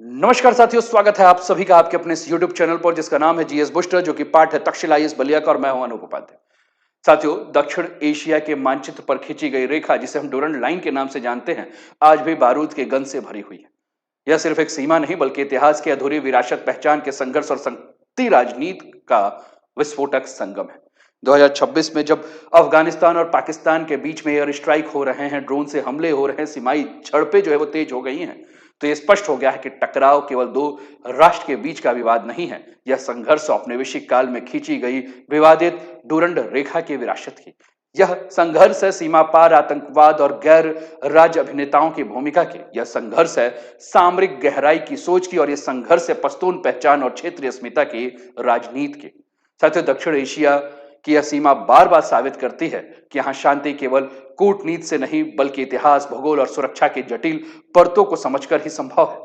नमस्कार साथियों, स्वागत है आप सभी का आपके अपने इस YouTube चैनल पर जिसका नाम है जीएस बूस्टर, जो कि पार्ट है तक्षशिला आईएएस बलिया का और मैं हूं अनूप उपाध्याय। साथियों, दक्षिण एशिया के मानचित्र पर खींची गई रेखा जिसे हम डूरंड लाइन के नाम से जानते हैं, आज भी बारूद के गंध से भरी हुई है। यह सिर्फ एक सीमा नहीं बल्कि इतिहास की अधूरी विरासत, पहचान के संघर्ष और शक्ति राजनीति का विस्फोटक संगम है। 2026 में जब अफगानिस्तान और पाकिस्तान के बीच में एयर स्ट्राइक हो रहे हैं, ड्रोन से हमले हो रहे हैं, सीमाई झड़पें जो है वो तेज हो गई हैं, तो ये स्पष्ट हो गया है कि टकराव केवल दो राष्ट्र के बीच का विवाद नहीं है। यह संघर्ष औपनिवेशिक काल में खींची गई विवादित डूरंड रेखा की विरासत की। यह संघर्ष है सीमा पार आतंकवाद और गैर राज्य अभिनेताओं की भूमिका की। यह संघर्ष है सामरिक गहराई की सोच की, और यह संघर्ष है पश्तून पहचान और क्षेत्रीय अस्मिता की राजनीति की। साथियों, दक्षिण एशिया की यह सीमा बार बार साबित करती है कि यहां शांति केवल कूटनीति से नहीं बल्कि इतिहास, भूगोल और सुरक्षा की जटिल परतों को समझकर ही संभव है।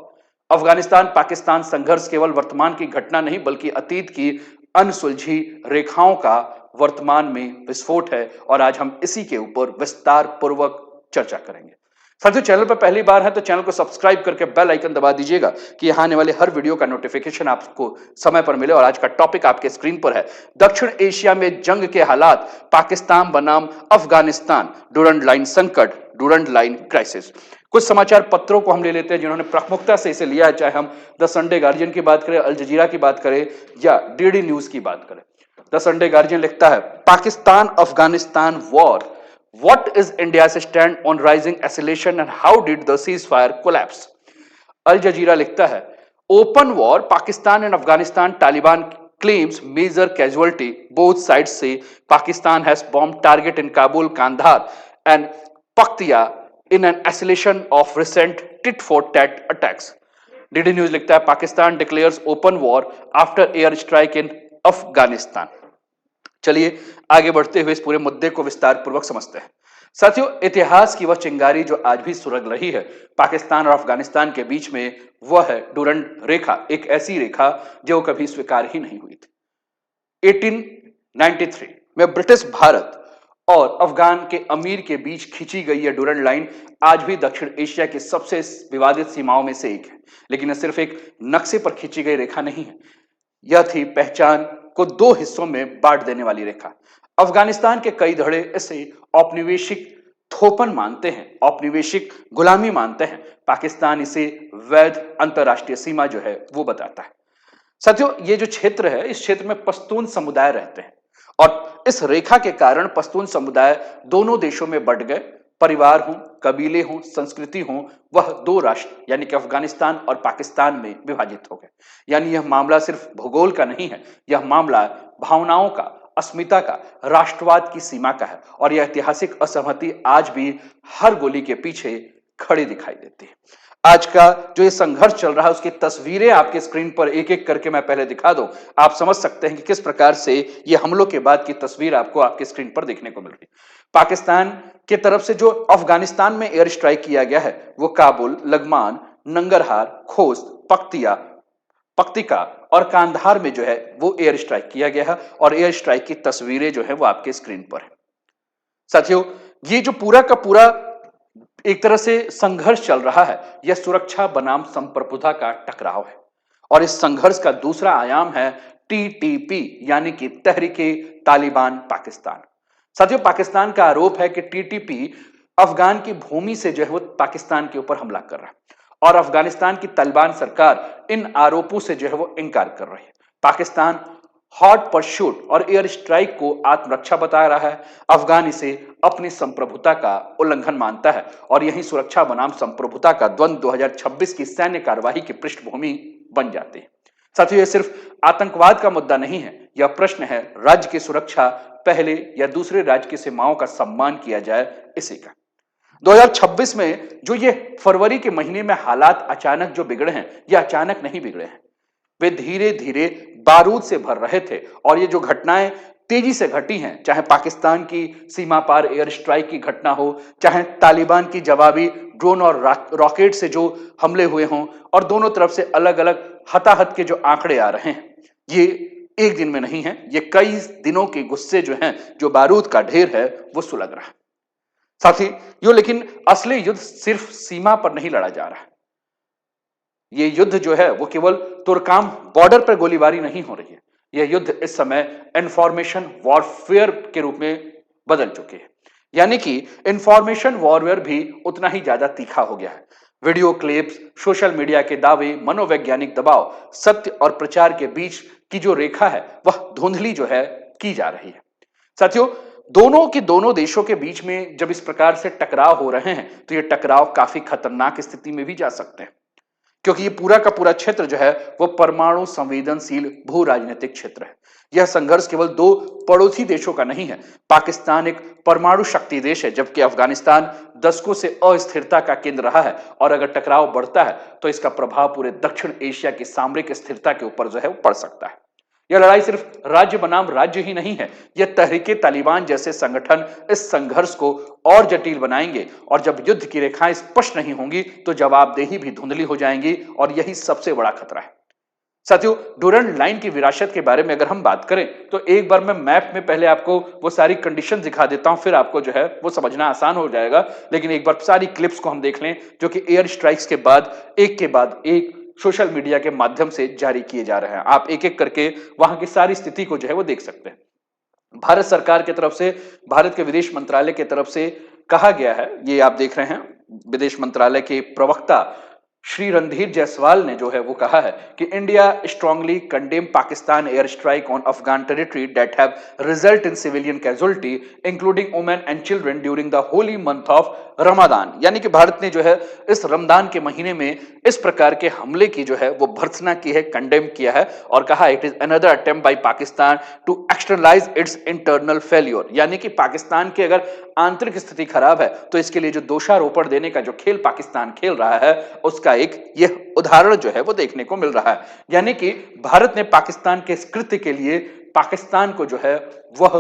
अफगानिस्तान पाकिस्तान संघर्ष केवल वर्तमान की घटना नहीं बल्कि अतीत की अनसुलझी रेखाओं का वर्तमान में विस्फोट है, और आज हम इसी के ऊपर विस्तार पूर्वक चर्चा करेंगे। साथियों, चैनल पर पहली बार है तो चैनल को सब्सक्राइब करके बेल आइकन दबा दीजिएगा कि यहां आने वाले हर वीडियो का नोटिफिकेशन आपको समय पर मिले। और आज का टॉपिक आपके स्क्रीन पर है, दक्षिण एशिया में जंग के हालात, पाकिस्तान बनाम अफगानिस्तान, डूरंड लाइन संकट, डूरंड लाइन क्राइसिस। कुछ समाचार पत्रों को हम ले लेते हैं जिन्होंने प्रमुखता से इसे लिया है, चाहे हम द संडे गार्जियन की बात करें, अल जजीरा की बात करें या डीडी न्यूज की बात करें। द संडे गार्जियन लिखता है, Pakistan Afghanistan war, what is India's stand on rising escalation and how did the ceasefire collapse? अल जजीरा लिखता है, open war, Pakistan and Afghanistan, Taliban claims major casualty, both sides say Pakistan has bombed target in Kabul, Kandahar and Paktiya in an escalation of recent tit for tat attacks. DD news लिखता है, Pakistan declares open war after air strike in Afghanistan. चलिए आगे बढ़ते हुए इस पूरे मुद्दे को विस्तार पूर्वक समझते हैं। साथियों, इतिहास की वह चिंगारी जो आज भी सुलग रही है पाकिस्तान और अफगानिस्तान के बीच में, वह है डूरंड रेखा, एक ऐसी रेखा जो कभी स्वीकार ही नहीं हुई थी। 1893 में ब्रिटिश भारत और अफगान के अमीर के बीच खींची गई यह डूरंड लाइन आज भी दक्षिण एशिया की सबसे विवादित सीमाओं में से एक है। लेकिन यह सिर्फ एक नक्शे पर खींची गई रेखा नहीं है, यह थी पहचान को दो हिस्सों में बांट देने वाली रेखा। अफगानिस्तान के कई धड़े इसे औपनिवेशिक थोपन मानते हैं, औपनिवेशिक गुलामी मानते हैं। पाकिस्तान इसे वैध अंतरराष्ट्रीय सीमा जो है वो बताता है। साथियों, ये जो क्षेत्र है, इस क्षेत्र में पश्तून समुदाय रहते हैं, और इस रेखा के कारण पश्तून समुदाय दोनों देशों में बढ़ गए। परिवार हो, कबीले हो, संस्कृति हो, वह दो राष्ट्र यानी कि अफगानिस्तान और पाकिस्तान में विभाजित हो गए। यानी यह मामला सिर्फ भूगोल का नहीं है, यह मामला भावनाओं का, अस्मिता का, राष्ट्रवाद की सीमा का है। और यह ऐतिहासिक असहमति आज भी हर गोली के पीछे खड़ी दिखाई देती है। आज का जो ये संघर्ष चल रहा है उसकी तस्वीरें आपके स्क्रीन पर एक एक करके मैं पहले दिखा दूं, आप समझ सकते हैं कि किस प्रकार से ये हमलों के बाद की तस्वीर आपको आपके स्क्रीन पर देखने को मिल रही है। पाकिस्तान की तरफ से जो अफगानिस्तान में एयर स्ट्राइक किया गया है वो काबुल, लगमान, नंगरहार, खोस्त, पक्तिका और कांधार में जो है वो एयर स्ट्राइक किया गया है, और एयर स्ट्राइक की तस्वीरें जो है वो आपके स्क्रीन पर है। साथियों, ये जो पूरा का पूरा एक तरह से संघर्ष चल रहा है, यह सुरक्षा बनाम संप्रभुता का टकराव है। और इस संघर्ष का दूसरा आयाम है टीटीपी यानी कि तहरीके तालिबान पाकिस्तान। साथियों, पाकिस्तान का आरोप है कि टीटीपी अफगान की भूमि से जो है वो पाकिस्तान के ऊपर हमला कर रहा है, और अफगानिस्तान की तालिबान सरकार इन आरोपों से जो है वो इनकार कर रही है। पाकिस्तान हॉट परशूट और एयर स्ट्राइक को आत्मरक्षा बता रहा है, अफगान इसे अपनी संप्रभुता का उल्लंघन मानता है, और यही सुरक्षा बनाम संप्रभुता का द्वंद्व 2026 की सैन्य कार्यवाही की पृष्ठभूमि बन जाती है। साथियों, यह सिर्फ आतंकवाद का मुद्दा नहीं है, यह प्रश्न है राज्य की सुरक्षा पहले या दूसरे राज्य की सीमाओं का सम्मान किया जाए, इसी का। 2026 में जो ये फरवरी के महीने में हालात अचानक जो बिगड़े हैं, ये अचानक नहीं बिगड़े हैं, वे धीरे धीरे बारूद से भर रहे थे। और ये जो घटनाएं तेजी से घटी हैं, चाहे पाकिस्तान की सीमा पार एयर स्ट्राइक की घटना हो, चाहे तालिबान की जवाबी ड्रोन और रॉकेट से जो हमले हुए हों, और दोनों तरफ से अलग अलग हताहत के जो आंकड़े आ रहे हैं, ये एक दिन में नहीं है, ये कई दिनों के गुस्से जो हैं, जो बारूद का ढेर है वो सुलग रहा है। साथी यो, लेकिन असली युद्ध सिर्फ सीमा पर नहीं लड़ा जा रहा है, ये युद्ध जो है वो केवल तुर्काम बॉर्डर पर गोलीबारी नहीं हो रही है, यह युद्ध इस समय इंफॉर्मेशन वॉरफेयर के रूप में बदल चुके हैं। यानी कि इंफॉर्मेशन वॉरवेयर भी उतना ही ज्यादा तीखा हो गया है। वीडियो क्लिप्स, सोशल मीडिया के दावे, मनोवैज्ञानिक दबाव, सत्य और प्रचार के बीच की जो रेखा है वह धुंधली जो है की जा रही है। साथियों, दोनों देशों के बीच में जब इस प्रकार से टकराव हो रहे हैं तो ये टकराव काफी खतरनाक स्थिति में भी जा सकते हैं, क्योंकि ये पूरा का पूरा क्षेत्र जो है वो परमाणु संवेदनशील भू राजनीतिक क्षेत्र है। यह संघर्ष केवल दो पड़ोसी देशों का नहीं है। पाकिस्तान एक परमाणु शक्ति देश है, जबकि अफगानिस्तान दशकों से अस्थिरता का केंद्र रहा है, और अगर टकराव बढ़ता है तो इसका प्रभाव पूरे दक्षिण एशिया की सामरिक स्थिरता के ऊपर जो है वो पड़ सकता है। यह लड़ाई सिर्फ राज्य बनाम राज्य ही नहीं है, यह तहरीके तालिबान जैसे संगठन इस संघर्ष को और जटिल बनाएंगे, और जब युद्ध की रेखाएं स्पष्ट नहीं होंगी तो जवाबदेही भी धुंधली हो जाएंगी, और यही सबसे बड़ा खतरा है। साथियों, डूरंड लाइन की विरासत के बारे में अगर हम बात करें तो एक बार मैं मैप में पहले आपको वो सारी कंडीशन दिखा देता हूं, फिर आपको जो है वो समझना आसान हो जाएगा। लेकिन एक बार सारी क्लिप्स को हम देख लें जो कि एयर स्ट्राइक्स के बाद एक सोशल मीडिया के माध्यम से जारी किए जा रहे हैं। आप एक एक करके वहां की सारी स्थिति को जो है वो देख सकते हैं। भारत सरकार की तरफ से, भारत के विदेश मंत्रालय की तरफ से कहा गया है, ये आप देख रहे हैं, विदेश मंत्रालय के प्रवक्ता श्री रणधीर जायसवाल ने जो है वो कहा है कि India strongly condemn Pakistan air strike on Afghan territory that have result in civilian casualty including women and children during the Holi month of Ramzan. यानी कि भारत ने जो है इस रमजान के महीने में इस प्रकार के हमले की जो है वो भर्त्सना की है, कंडेम किया है, और कहा it is another attempt by Pakistan to externalise its internal failure. यानी कि पाकिस्तान की अगर आंतरिक स्थिति खराब है तो इसके लिए जो दोषारोपण देने का जो खेल पाकिस्तान खेल रहा है उसका एक यह उदाहरण जो है वो देखने को मिल रहा है। यानी कि भारत ने पाकिस्तान के इस कृत्य के लिए पाकिस्तान को जो है वह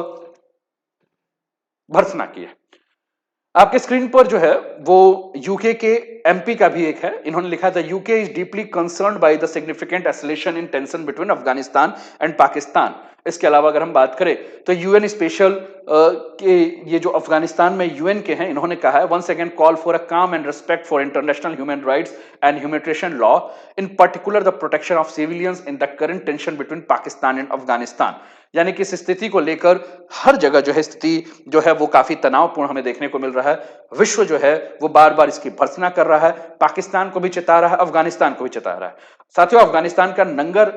भर्त्सना की है। आपके स्क्रीन पर जो है वो यूके के एमपी का भी एक है, इन्होंने लिखा था UK is deeply concerned by the significant escalation in tension between Afghanistan and Pakistan. इसके अलावा अगर हम बात करें तो यूएन स्पेशल के ये जो अफगानिस्तान में यूएन के हैं, इन्होंने कहा है once again call for a calm and respect for international human rights and humanitarian law, in particular the protection of civilians in the current tension between Pakistan and Afghanistan. यानी कि इस स्थिति को लेकर हर जगह जो है स्थिति जो है वो काफी तनावपूर्ण हमें देखने को मिल रहा है। विश्व जो है वो बार बार इसकी भर्त्सना कर रहा है, पाकिस्तान को भी चिता रहा है, अफगानिस्तान को भी चिता रहा है। साथियों, अफगानिस्तान का नंगर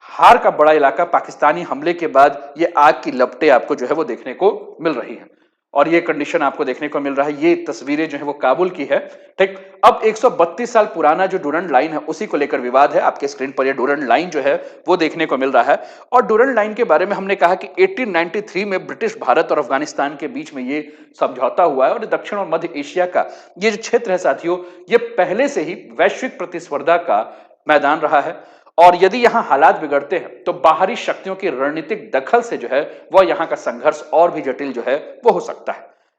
हार का बड़ा इलाका पाकिस्तानी हमले के बाद ये आग की लपटें आपको जो है वो देखने को मिल रही है, और ये कंडीशन आपको देखने को मिल रहा है। ये तस्वीरें जो है वो काबुल की है। ठीक, अब 132 साल पुराना जो डूरंड लाइन है उसी को लेकर विवाद है। आपके स्क्रीन पर ये डूरंड लाइन जो है वो देखने को मिल रहा है, और डूरंड लाइन के बारे में हमने कहा कि 1893 में ब्रिटिश भारत और अफगानिस्तान के बीच में ये समझौता हुआ है, और दक्षिण और मध्य एशिया का ये जो क्षेत्र है साथियों, ये पहले से ही वैश्विक प्रतिस्पर्धा का मैदान रहा है, और यदि यहां हालात बिगड़ते हैं तो बाहरी शक्तियों की रणनीतिक दखल से जो है वह यहां का संघर्ष और भी जटिल जो है वो हो सकता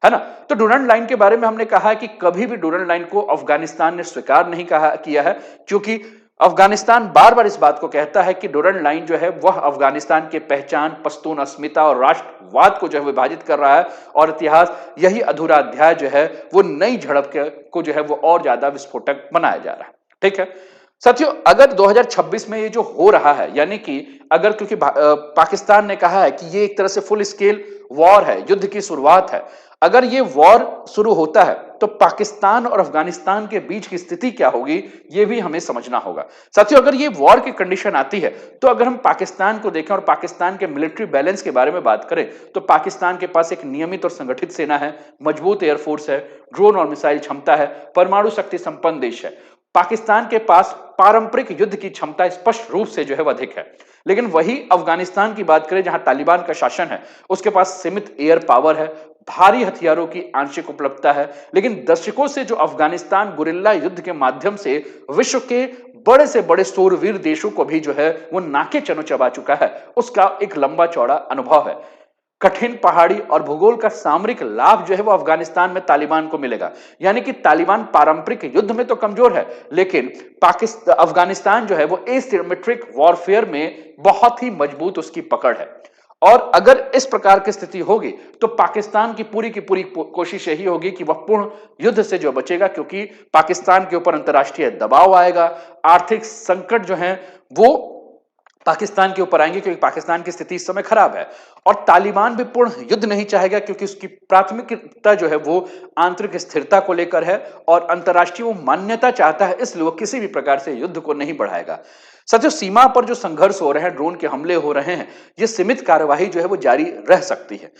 है ना। तो डूरंड लाइन के बारे में हमने कहा है कि कभी भी डूरंड लाइन को अफगानिस्तान ने स्वीकार नहीं किया है, क्योंकि अफगानिस्तान बार बार इस बात को कहता है कि डूरंड लाइन जो है वह अफगानिस्तान के पहचान, पश्तून अस्मिता और राष्ट्रवाद को जो है विभाजित कर रहा है, और इतिहास यही अधूरा अध्याय जो है वो नई झड़प को जो है वो और ज्यादा विस्फोटक बनाया जा रहा है। ठीक है साथियों, अगर 2026 में ये जो हो रहा है, यानी कि अगर, क्योंकि पाकिस्तान ने कहा है कि ये एक तरह से फुल स्केल वॉर है, युद्ध की शुरुआत है, अगर ये वॉर शुरू होता है तो पाकिस्तान और अफगानिस्तान के बीच की स्थिति क्या होगी ये भी हमें समझना होगा। साथियों, अगर ये वॉर की कंडीशन आती है तो अगर हम पाकिस्तान को देखें और पाकिस्तान के मिलिट्री बैलेंस के बारे में बात करें तो पाकिस्तान के पास एक नियमित और संगठित सेना है, मजबूत एयरफोर्स है, ड्रोन और मिसाइल क्षमता है, परमाणु शक्ति संपन्न देश है। पाकिस्तान के पास पारंपरिक युद्ध की क्षमता स्पष्ट रूप से जो है वह अधिक है। लेकिन वही अफगानिस्तान की बात करें जहां तालिबान का शासन है, उसके पास सीमित एयर पावर है, भारी हथियारों की आंशिक उपलब्धता है, लेकिन दशकों से जो अफगानिस्तान गुरिल्ला युद्ध के माध्यम से विश्व के बड़े से बड़े शूरवीर देशों को भी जो है वो नाके चनो चबा चुका है, उसका एक लंबा चौड़ा अनुभव है। कठिन पहाड़ी और भूगोल का सामरिक लाभ जो है वो अफगानिस्तान में तालिबान को मिलेगा। यानी कि तालिबान पारंपरिक युद्ध में तो कमजोर है, लेकिन अफगानिस्तान जो है वो एसिमेट्रिक वॉरफेयर में बहुत ही मजबूत उसकी पकड़ है। और अगर इस प्रकार की स्थिति होगी तो पाकिस्तान की पूरी कोशिश यही होगी कि वह पूर्ण युद्ध से जो बचेगा, क्योंकि पाकिस्तान के ऊपर अंतर्राष्ट्रीय दबाव आएगा, आर्थिक संकट जो है वो पाकिस्तान के ऊपर आएंगे, क्योंकि पाकिस्तान की स्थिति इस समय खराब है। और तालिबान भी पूर्ण युद्ध नहीं चाहेगा, क्योंकि उसकी प्राथमिकता जो है वो आंतरिक स्थिरता को लेकर है और अंतर्राष्ट्रीय वो मान्यता चाहता है, इसलिए वो किसी भी प्रकार से युद्ध को नहीं बढ़ाएगा। साथियों, सीमा पर जो संघर्ष हो रहे हैं, ड्रोन के हमले हो रहे हैं, ये सीमित कार्यवाही जो है वो जारी रह सकती है।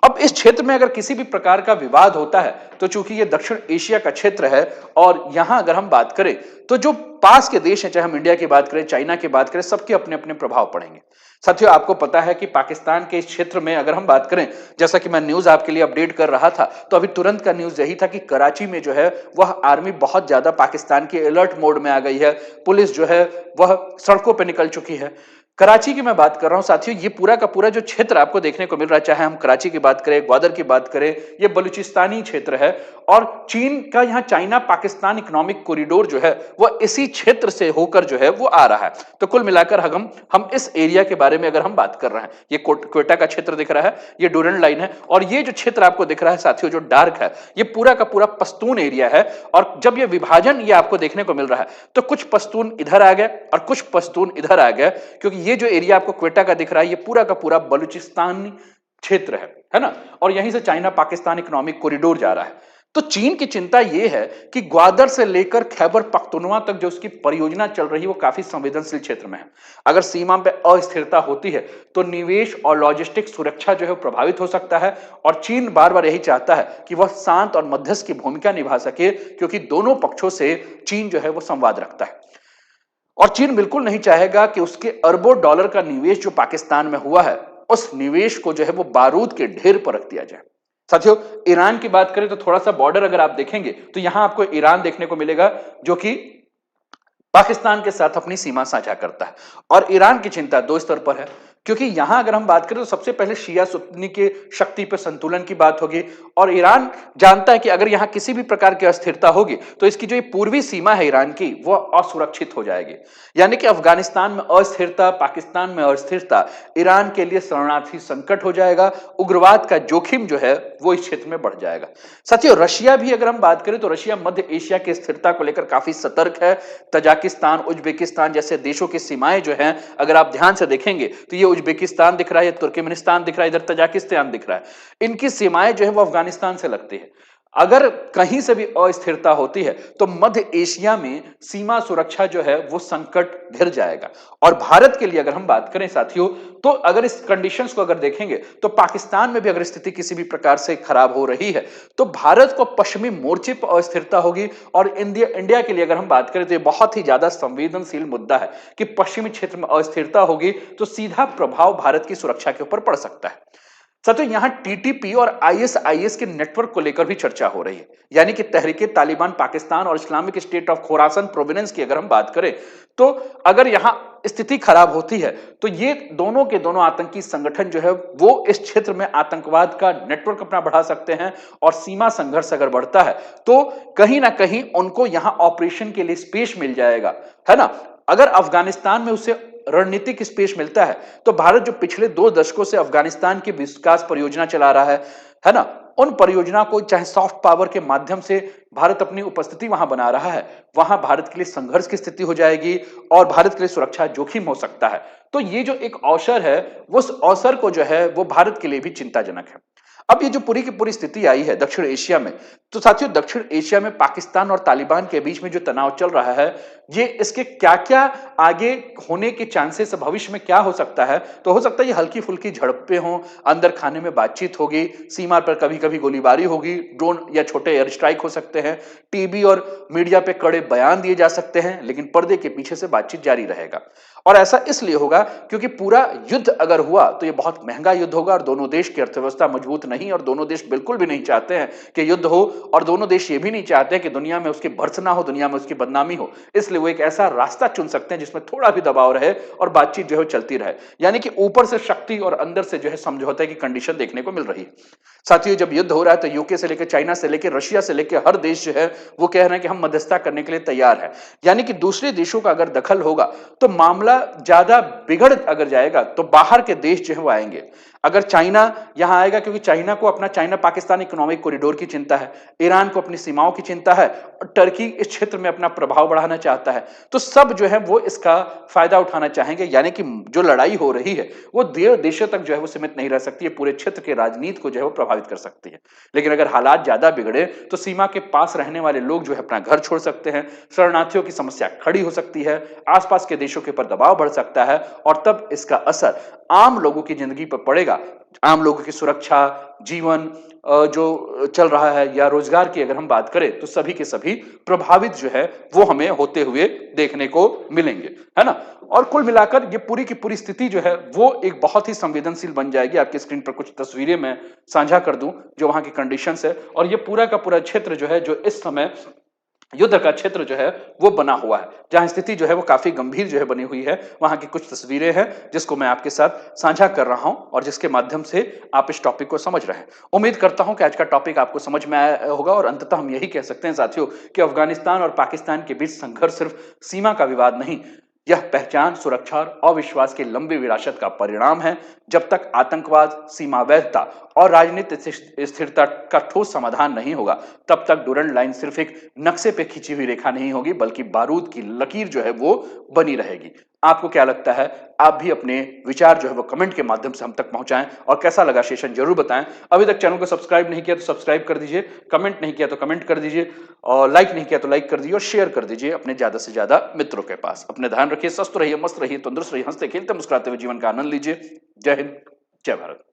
अब इस क्षेत्र में अगर किसी भी प्रकार का विवाद होता है तो चूंकि ये दक्षिण एशिया का क्षेत्र है और यहां अगर हम बात करें तो जो पास के देश हैं, चाहे हम इंडिया की बात करें, चाइना की बात करें, सबके अपने अपने प्रभाव पड़ेंगे। साथियों, आपको पता है कि पाकिस्तान के इस क्षेत्र में अगर हम बात करें, जैसा कि मैं न्यूज आपके लिए अपडेट कर रहा था, तो अभी तुरंत का न्यूज यही था कि कराची में जो है वह आर्मी बहुत ज्यादा पाकिस्तान की अलर्ट मोड में आ गई है। पुलिस जो है वह सड़कों पर निकल चुकी है। कराची की मैं बात कर रहा हूं साथियों, ये पूरा का पूरा जो क्षेत्र आपको देखने को मिल रहा है, चाहे हम कराची की बात करें, ग्वादर की बात करें, ये बलूचिस्तानी क्षेत्र है और चीन का यहाँ चाइना पाकिस्तान इकोनॉमिक कॉरिडोर जो है वह इसी क्षेत्र से होकर जो है वो आ रहा है। तो कुल मिलाकर हम इस एरिया के बारे में अगर हम बात कर रहे हैं, ये क्वेटा का क्षेत्र दिख रहा है, ये डूरन लाइन है और ये जो क्षेत्र आपको दिख रहा है साथियों जो डार्क है, ये पूरा का पूरा पश्तून एरिया है। और जब ये विभाजन ये आपको देखने को मिल रहा है तो कुछ पश्तून इधर आ गए और कुछ पश्तून इधर आ गए, क्योंकि ये जो एरिया आपको क्वेटा का दिख रहा है ये पूरा का पूरा बलूचिस्तान क्षेत्र है ना, और यहीं से चाइना पाकिस्तान इकोनॉमिक कॉरिडोर जा रहा है। तो चीन की चिंता यह है कि ग्वादर से लेकर खैबर पख्तूनवा तक जो उसकी परियोजना चल रही है वो काफी संवेदनशील क्षेत्र में है। अगर सीमा पे अस्थिरता होती है तो निवेश और लॉजिस्टिक सुरक्षा जो है प्रभावित हो सकता है और चीन बार बार यही चाहता है कि वह शांत और मध्यस्थ की भूमिका निभा सके, क्योंकि दोनों पक्षों से चीन जो है वो संवाद रखता है और चीन बिल्कुल नहीं चाहेगा कि उसके अरबों डॉलर का निवेश जो पाकिस्तान में हुआ है उस निवेश को जो है वो बारूद के ढेर पर रख दिया जाए। साथियों, ईरान की बात करें तो थोड़ा सा बॉर्डर अगर आप देखेंगे तो यहां आपको ईरान देखने को मिलेगा जो कि पाकिस्तान के साथ अपनी सीमा साझा करता है और ईरान की चिंता दो स्तर पर है, क्योंकि यहां अगर हम बात करें तो सबसे पहले शिया सुन्नी के शक्ति पर संतुलन की बात होगी और ईरान जानता है कि अगर यहां किसी भी प्रकार की अस्थिरता होगी तो इसकी जो पूर्वी सीमा है ईरान की वह असुरक्षित हो जाएगी। यानी कि अफगानिस्तान में अस्थिरता, पाकिस्तान में अस्थिरता ईरान के लिए शरणार्थी संकट हो जाएगा, उग्रवाद का जोखिम जो है वो इस क्षेत्र में बढ़ जाएगा। साथियों, रशिया भी अगर हम बात करें तो रशिया मध्य एशिया की स्थिरता को लेकर काफी सतर्क है। तजाकिस्तान, उज्बेकिस्तान जैसे देशों की सीमाएं जो हैं अगर आप ध्यान से देखेंगे तो ये उज्बेकिस्तान दिख रहा है, तुर्कमेनिस्तान दिख रहा है, इधर तजाकिस्तान दिख रहा है। इनकी सीमाएं जो है वो अफगानिस्तान से लगती है। अगर कहीं से भी अस्थिरता होती है तो मध्य एशिया में सीमा सुरक्षा जो है वो संकट घिर जाएगा। और भारत के लिए अगर हम बात करें साथियों, तो अगर इस कंडीशंस को अगर देखेंगे तो पाकिस्तान में भी अगर स्थिति किसी भी प्रकार से खराब हो रही है तो भारत को पश्चिमी मोर्चे पर अस्थिरता होगी। और इंडिया के लिए अगर हम बात करें तो ये बहुत ही ज्यादा संवेदनशील मुद्दा है कि पश्चिमी क्षेत्र में अस्थिरता होगी तो सीधा प्रभाव भारत की सुरक्षा के ऊपर पड़ सकता है। साथियों, यहां टीटीपी और आईएसआईएस के नेटवर्क को लेकर भी चर्चा हो रही है, यानी कि तहरीके तालिबान पाकिस्तान और Islamic state of Khorasan province की अगर हम बात करें तो अगर यहां स्थिति खराब होती है तो ये दोनों के दोनों आतंकी संगठन जो है वो इस क्षेत्र में आतंकवाद का नेटवर्क अपना बढ़ा सकते हैं और सीमा संघर्ष अगर बढ़ता है तो कहीं ना कहीं उनको यहां ऑपरेशन के लिए स्पेस मिल जाएगा, है ना। अगर अफगानिस्तान में उसे रणनीतिक स्पेस मिलता है तो भारत जो पिछले 2 दशकों से अफगानिस्तान की विकास परियोजना चला रहा है ना, उन परियोजना को चाहे सॉफ्ट पावर के माध्यम से भारत अपनी उपस्थिति वहां बना रहा है, वहां भारत के लिए संघर्ष की स्थिति हो जाएगी और भारत के लिए सुरक्षा जोखिम हो सकता है। तो ये जो एक अवसर है उस अवसर को जो है वो भारत के लिए भी चिंताजनक है। अब ये जो पूरी की पूरी स्थिति आई है दक्षिण एशिया में, तो साथियों दक्षिण एशिया में पाकिस्तान और तालिबान के बीच में जो तनाव चल रहा है, ये इसके क्या-क्या आगे होने के चांसेस भविष्य में क्या हो सकता है, तो हो सकता है ये हल्की फुल्की झड़पें हों, अंदर खाने में बातचीत होगी, सीमा पर कभी-कभी गोलीबारी होगी, ड्रोन या छोटे एयर स्ट्राइक हो सकते हैं, टीवी और मीडिया पे कड़े बयान दिए जा सकते हैं, लेकिन पर्दे के पीछे से बातचीत जारी रहेगा। और ऐसा इसलिए होगा क्योंकि पूरा युद्ध अगर हुआ तो ये बहुत महंगा युद्ध होगा और दोनों देश की अर्थव्यवस्था मजबूत नहीं और दोनों देश बिल्कुल भी नहीं चाहते हैं कि युद्ध हो और दोनों देश ये भी नहीं चाहते कि दुनिया में उसकी भर्त्सना हो, दुनिया में उसकी बदनामी हो। इसलिए वो एक ऐसा रास्ता चुन सकते हैं जिसमें थोड़ा भी दबाव रहे और बातचीत जो है चलती रहे। यानी कि ऊपर से शक्ति और अंदर से जो है समझौते की कंडीशन देखने को मिल रही है। साथियों, जब युद्ध हो रहा है तो यूके से लेकर चाइना से लेकर रशिया से लेकर हर देश जो है वो कह रहे हैं कि हम मध्यस्थता करने के लिए तैयार है। यानी कि दूसरे देशों का अगर दखल होगा तो मामला ज्यादा बिगड़ अगर जाएगा तो बाहर के देश जो है वो आएंगे। अगर चाइना यहां आएगा, क्योंकि चाइना को अपना चाइना पाकिस्तान इकोनॉमिक कॉरिडोर की चिंता है, ईरान को अपनी सीमाओं की चिंता है और टर्की इस क्षेत्र में अपना प्रभाव बढ़ाना चाहता है, तो सब जो है वो इसका फायदा उठाना चाहेंगे। यानी कि जो लड़ाई हो रही है वो देशों तक जो है वो सीमित नहीं रह सकती है, पूरे क्षेत्र के राजनीति को जो है वो प्रभावित कर सकती है। लेकिन अगर हालात ज्यादा बिगड़े तो सीमा के पास रहने वाले लोग जो है अपना घर छोड़ सकते हैं, शरणार्थियों की समस्या खड़ी हो सकती है, आसपास के देशों के ऊपर दबाव बढ़ सकता है और तब इसका असर आम लोगों की जिंदगी पर पड़ेगा। आम लोगों की सुरक्षा, जीवन जो चल रहा है या रोजगार की अगर हम बात करें तो सभी के सभी प्रभावित जो है वो हमें होते हुए देखने को मिलेंगे, है ना। और कुल मिलाकर ये पूरी की पूरी स्थिति जो है वो एक बहुत ही संवेदनशील बन जाएगी। आपकी स्क्रीन पर कुछ तस्वीरें मैं साझा कर दूं जो वहां की कंडीशंस है, और ये पूरा का पूरा क्षेत्र जो है जो इस समय युद्ध का क्षेत्र जो है वो बना हुआ है, जहां स्थिति जो है वो काफी गंभीर जो है बनी हुई है। वहां की कुछ तस्वीरें हैं जिसको मैं आपके साथ साझा कर रहा हूं और जिसके माध्यम से आप इस टॉपिक को समझ रहे हैं। उम्मीद करता हूं कि आज का टॉपिक आपको समझ में आया होगा और अंततः हम यही कह सकते हैं साथियों कि अफगानिस्तान और पाकिस्तान के बीच संघर्ष सिर्फ सीमा का विवाद नहीं, यह पहचान, सुरक्षा और अविश्वास की लंबी विरासत का परिणाम है। जब तक आतंकवाद, सीमा वैधता और राजनीतिक स्थिरता का ठोस समाधान नहीं होगा तब तक डूरंड लाइन सिर्फ एक नक्शे पे खींची हुई रेखा नहीं होगी बल्कि बारूद की लकीर जो है वो बनी रहेगी। आपको क्या लगता है? आप भी अपने विचार जो है वो कमेंट के माध्यम से हम तक पहुंचाएं और कैसा लगा सेशन जरूर बताएं। अभी तक चैनल को सब्सक्राइब नहीं किया तो सब्सक्राइब कर दीजिए, कमेंट नहीं किया तो कमेंट कर दीजिए और लाइक नहीं किया तो लाइक कर दीजिए और शेयर कर दीजिए अपने ज्यादा से ज्यादा मित्रों के पास। अपने ध्यान रखिए, स्वस्थ रहिए, मस्त रहिए, तंदुरुस्त रहिए, हंसते खेलते मुस्कुराते हुए जीवन का आनंद लीजिए। जय हिंद, जय भारत।